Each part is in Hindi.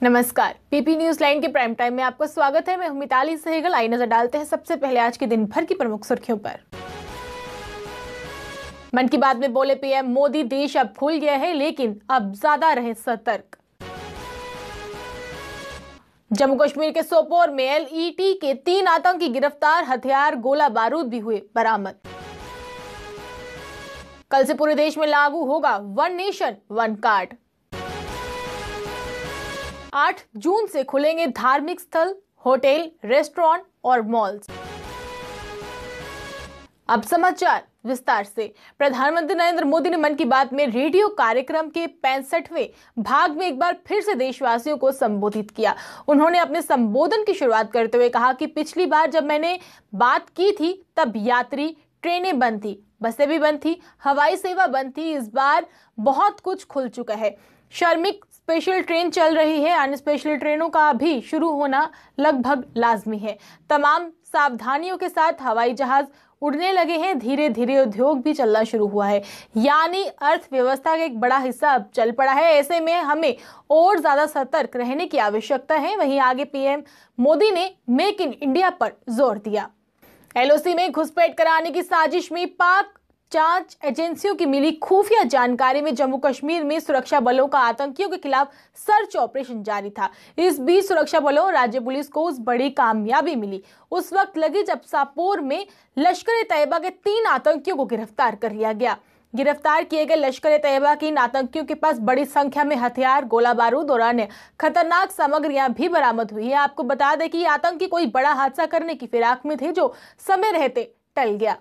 नमस्कार, पीपी न्यूज लाइन के प्राइम टाइम में आपका स्वागत है। मैं हूं मिताली सहगल। आई नजर डालते हैं सबसे पहले आज के दिन भर की प्रमुख सुर्खियों पर। मन की बात में बोले पीएम मोदी, देश अब खुल गया है लेकिन अब ज्यादा रहे सतर्क। जम्मू कश्मीर के सोपोर में एलईटी के 3 आतंकी गिरफ्तार, हथियार गोला बारूद भी हुए बरामद। कल से पूरे देश में लागू होगा वन नेशन वन कार्ड। 8 जून से खुलेंगे धार्मिक स्थल, होटल, रेस्टोरेंट और मॉल्स। अब समाचार विस्तार से। प्रधानमंत्री नरेंद्र मोदी ने मन की बात में रेडियो कार्यक्रम के 65वें भाग में एक बार फिर से देशवासियों को संबोधित किया। उन्होंने अपने संबोधन की शुरुआत करते हुए कहा कि पिछली बार जब मैंने बात की थी तब यात्री ट्रेनें बंद थी, बसें भी बंद थी, हवाई सेवा बंद थी। इस बार बहुत कुछ खुल चुका है। श्रमिक स्पेशल ट्रेन चल रही है, अन्य स्पेशल ट्रेनों का भी शुरू होना लगभग लाजमी है। तमाम सावधानियों के साथ हवाई जहाज उड़ने लगे हैं। धीरे धीरे उद्योग भी चलना शुरू हुआ है, यानी अर्थव्यवस्था का एक बड़ा हिस्सा अब चल पड़ा है। ऐसे में हमें और ज्यादा सतर्क रहने की आवश्यकता है। वहीं आगे पीएम मोदी ने मेक इन इंडिया पर जोर दिया। एलओसी में घुसपैठ कराने की साजिश में पाक जांच एजेंसियों की मिली खुफिया जानकारी में जम्मू कश्मीर में सुरक्षा बलों का आतंकियों के खिलाफ सर्च ऑपरेशन जारी था। इस बीच सुरक्षा बलों और राज्य पुलिस को उस बड़ी कामयाबी मिली उस वक्त लगी जब सापोर में लश्कर-ए-तैयबा के 3 आतंकियों को गिरफ्तार कर लिया गया। गिरफ्तार किए गए लश्कर-ए-तैयबा के इन आतंकियों के पास बड़ी संख्या में हथियार, गोला बारूद और अन्य खतरनाक सामग्रियां भी बरामद हुई है। आपको बता दें कि ये आतंकी कोई बड़ा हादसा करने की फिराक में थे जो समय रहते टल गया।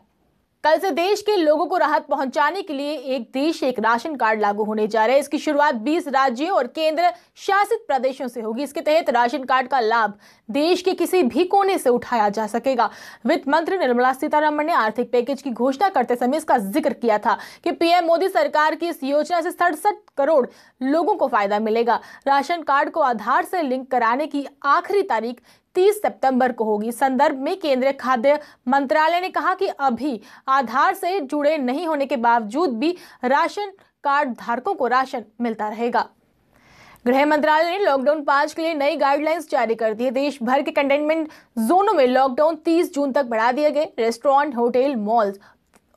कल से देश के लोगों को राहत पहुंचाने के लिए एक देश एक राशन कार्ड लागू होने जा रहा है। इसकी शुरुआत 20 राज्यों और केंद्र शासित प्रदेशों से होगी। इसके तहत राशन कार्ड का लाभ देश के किसी भी कोने से उठाया जा सकेगा। वित्त मंत्री निर्मला सीतारमण ने आर्थिक पैकेज की घोषणा करते समय इसका जिक्र किया था कि पीएम मोदी सरकार की इस योजना से 67 करोड़ लोगों को फायदा मिलेगा। राशन कार्ड को आधार से लिंक कराने की आखिरी तारीख 30 सितंबर को होगी। संदर्भ में केंद्रीय खाद्य मंत्रालय ने कहा कि अभी आधार से जुड़े नहीं होने के बावजूद भी राशन कार्ड धारकों को राशन मिलता रहेगा। गृह मंत्रालय ने लॉकडाउन 5 के लिए नई गाइडलाइंस जारी कर दी है। देश भर के कंटेनमेंट जोनों में लॉकडाउन 30 जून तक बढ़ा दिए गए। रेस्टोरेंट, होटल, मॉल्स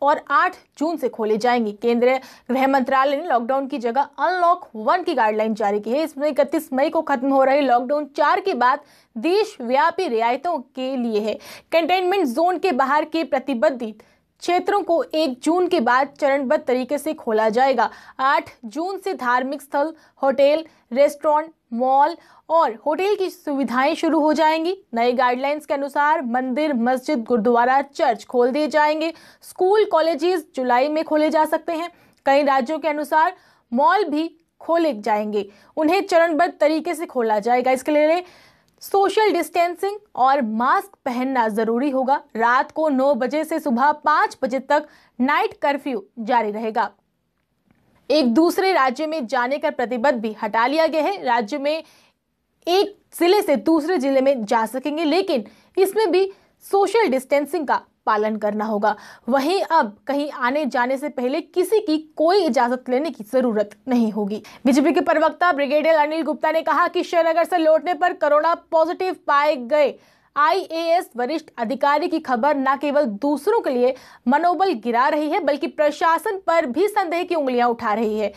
और 8 जून से खोले जाएंगे। केंद्रीय गृह मंत्रालय ने लॉकडाउन की जगह अनलॉक 1 की गाइडलाइन जारी की है। इसमें 31 मई को खत्म हो रहे लॉकडाउन 4 के बाद देशव्यापी रियायतों के लिए है। कंटेनमेंट जोन के बाहर के प्रतिबंधित क्षेत्रों को 1 जून के बाद चरणबद्ध तरीके से खोला जाएगा। 8 जून से धार्मिक स्थल, होटल, रेस्टोरेंट, मॉल और होटल की सुविधाएं शुरू हो जाएंगी। नई गाइडलाइंस के अनुसार मंदिर, मस्जिद, गुरुद्वारा, चर्च खोल दिए जाएंगे। स्कूल, कॉलेजेस जुलाई में खोले जा सकते हैं। कई राज्यों के अनुसार मॉल भी खोले जाएंगे, उन्हें चरणबद्ध तरीके से खोला जाएगा। इसके लिए सोशल डिस्टेंसिंग और मास्क पहनना जरूरी होगा। रात को 9 बजे से सुबह 5 बजे तक नाइट कर्फ्यू जारी रहेगा। एक दूसरे राज्य में जाने का प्रतिबंध भी हटा लिया गया है। राज्य में एक जिले से दूसरे जिले में जा सकेंगे, लेकिन इसमें भी सोशल डिस्टेंसिंग का पालन करना होगा। वहीं अब कहीं आने जाने से पहले किसी की कोई इजाजत लेने की जरूरत नहीं होगी। बीजेपी के प्रवक्ता ब्रिगेडियर अनिल गुप्ता ने कहा कि श्रीनगर से लौटने पर कोरोना पॉजिटिव पाए गए आईएएस वरिष्ठ अधिकारी की खबर न केवल दूसरों के लिए मनोबल गिरा रही है बल्कि प्रशासन पर भी संदेह की उंगलियां उठा रही है।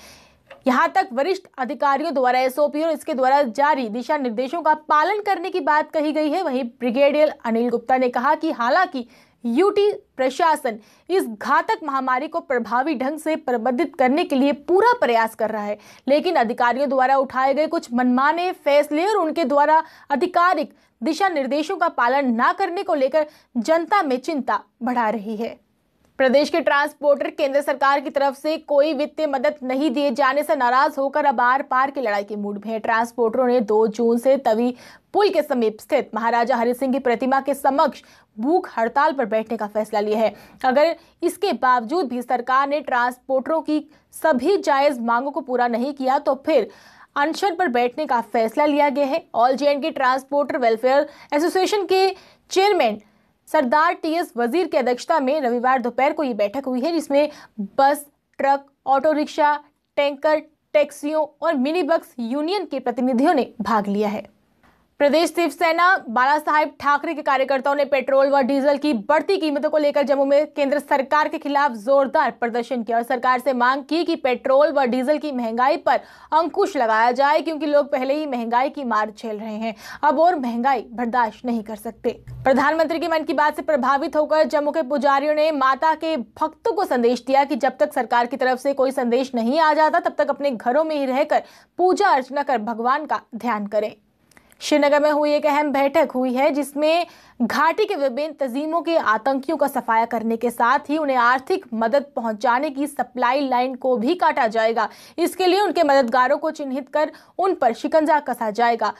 यहां तक वरिष्ठ अधिकारियों द्वारा एसओपी और इसके द्वारा जारी दिशा निर्देशों का पालन करने की बात कही गई है। वहीं ब्रिगेडियर अनिल गुप्ता ने कहा कि हालांकि यूटी प्रशासन इस घातक महामारी को प्रभावी ढंग से प्रबंधित करने के लिए पूरा प्रयास कर रहा है, लेकिन अधिकारियों द्वारा उठाए गए कुछ मनमाने फैसले और उनके द्वारा आधिकारिक दिशा निर्देशों का पालन न करने को लेकर जनता में चिंता बढ़ा रही है। प्रदेश के ट्रांसपोर्टर केंद्र सरकार की तरफ से कोई वित्तीय मदद नहीं दिए जाने से नाराज होकर अब आर पार की लड़ाई के मूड में है। ट्रांसपोर्टरों ने 2 जून से तवी पुल के समीप स्थित महाराजा हरि सिंह की प्रतिमा के समक्ष भूख हड़ताल पर बैठने का फैसला लिया है। अगर इसके बावजूद भी सरकार ने ट्रांसपोर्टरों की सभी जायज मांगों को पूरा नहीं किया तो फिर अनशन पर बैठने का फैसला लिया गया है। ऑल जे&के ट्रांसपोर्टर वेलफेयर एसोसिएशन के चेयरमैन सरदार टीएस वजीर की अध्यक्षता में रविवार दोपहर को ये बैठक हुई है, जिसमें बस, ट्रक, ऑटो रिक्शा, टैंकर, टैक्सियों और मिनी बस यूनियन के प्रतिनिधियों ने भाग लिया है। प्रदेश शिवसेना बाला साहेब ठाकरे के कार्यकर्ताओं ने पेट्रोल व डीजल की बढ़ती कीमतों को लेकर जम्मू में केंद्र सरकार के खिलाफ जोरदार प्रदर्शन किया और सरकार से मांग की कि पेट्रोल व डीजल की महंगाई पर अंकुश लगाया जाए, क्योंकि लोग पहले ही महंगाई की मार झेल रहे हैं, अब और महंगाई बर्दाश्त नहीं कर सकते। प्रधानमंत्री की मन की बात से प्रभावित होकर जम्मू के पुजारियों ने माता के भक्तों को संदेश दिया कि जब तक सरकार की तरफ से कोई संदेश नहीं आ जाता तब तक अपने घरों में ही रहकर पूजा अर्चना कर भगवान का ध्यान करें। श्रीनगर में हुई एक अहम बैठक हुई है जिसमें घाटी के विभिन्न तंजीमों के आतंकियों का सफाया करने के साथ ही उन्हें आर्थिक मदद पहुंचाने की सप्लाई लाइन को भी काटा जाएगा। इसके लिए उनके मददगारों को चिन्हित कर उन पर शिकंजा कसा जाएगा।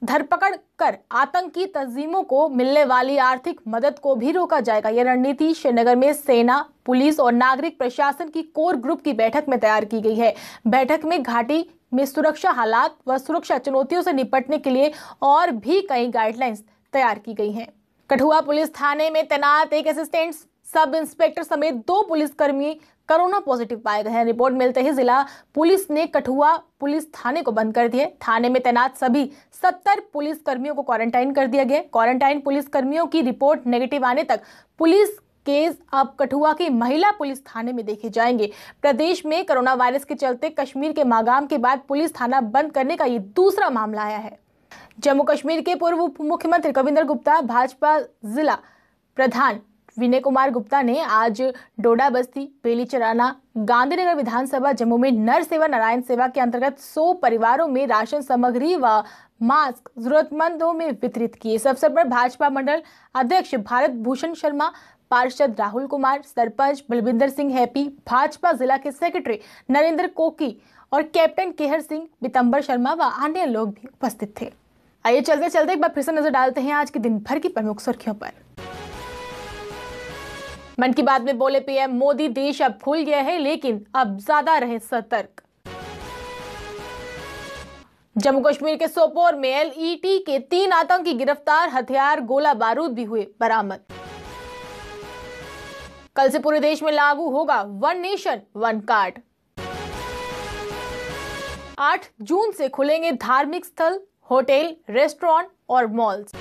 धरपकड़ कर आतंकी तंजीमों को मिलने वाली आर्थिक मदद को भी रोका जाएगा। यह रणनीति श्रीनगर में सेना, पुलिस और नागरिक प्रशासन की कोर ग्रुप की बैठक में तैयार की गई है। बैठक में घाटी में सुरक्षा हालात व सुरक्षा चुनौतियों से निपटने के लिए और भी कई गाइडलाइंस तैयार की गई हैं। कठुआ पुलिस थाने में तैनात एक असिस्टेंट सब इंस्पेक्टर समेत 2 पुलिसकर्मी कोरोना पॉजिटिव पाए गए हैं। रिपोर्ट मिलते ही जिला पुलिस ने कठुआ पुलिस थाने को बंद कर दिया। थाने में तैनात सभी 70 पुलिस कर्मियों को क्वारंटाइन कर दिया गया। क्वारंटाइन पुलिस कर्मियों की रिपोर्ट नेगेटिव आने तक पुलिस केस अब कठुआ की महिला पुलिस थाने में देखे जाएंगे। प्रदेश में कोरोना वायरस के चलते कश्मीर के मागाम के बाद पुलिस थाना बंद करने का ये दूसरा मामला आया है। जम्मू कश्मीर के पूर्व उप मुख्यमंत्री कविंदर गुप्ता, भाजपा जिला प्रधान विनय कुमार गुप्ता ने आज डोडा बस्ती, बेली चराना, गांधीनगर विधानसभा जम्मू में नर सेवा नारायण सेवा के अंतर्गत 100 परिवारों में राशन सामग्री व मास्क जरूरतमंदों में वितरित किए। इस अवसर पर भाजपा मंडल अध्यक्ष भारत भूषण शर्मा, पार्षद राहुल कुमार, सरपंच बलविंदर सिंह हैप्पी, भाजपा जिला के सेक्रेटरी नरेंद्र कोकी और कैप्टन केहर सिंह, बितंबर शर्मा व अन्य लोग भी उपस्थित थे। आइए चलते चलते एक बार फिर से नजर डालते हैं आज के दिन भर की प्रमुख सुर्खियों पर। मन की बात में बोले पीएम मोदी, देश अब खुल गया है लेकिन अब ज्यादा रहे सतर्क। जम्मू कश्मीर के सोपोर में एलईटी के 3 आतंकी गिरफ्तार, हथियार गोला बारूद भी हुए बरामद। कल से पूरे देश में लागू होगा 1 नेशन 1 कार्ड। 8 जून से खुलेंगे धार्मिक स्थल, होटल, रेस्टोरेंट और मॉल्स।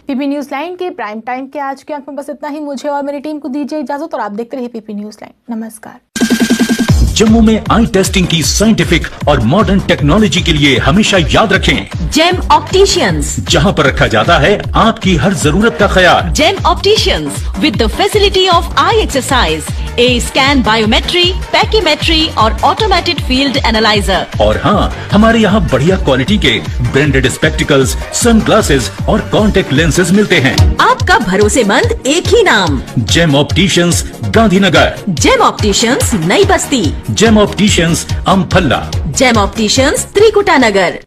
पीपी न्यूज लाइन के प्राइम टाइम के आज के अंक में बस इतना ही। मुझे और मेरी टीम को दीजिए इजाजत और आप देखते रहिए पीपी न्यूज लाइन। नमस्कार। जम्मू में आई टेस्टिंग की साइंटिफिक और मॉडर्न टेक्नोलॉजी के लिए हमेशा याद रखें जेम ऑप्टिशियंस, जहां पर रखा जाता है आपकी हर जरूरत का ख्याल। Gem opticians with the facility of eye exercise, A scan, biometry, pachymetry और ऑटोमेटेड फील्ड एनालाइजर। और हाँ, हमारे यहाँ बढ़िया क्वालिटी के ब्रांडेड स्पेक्टिकल्स, सनग्लासेस और कॉन्टेक्ट लेंसेज मिलते हैं। आपका भरोसेमंद एक ही नाम, Gem opticians, Gandhinagar. Gem opticians, Nai Basti. Gem opticians, Amphalla. Gem opticians, Trikuta नगर।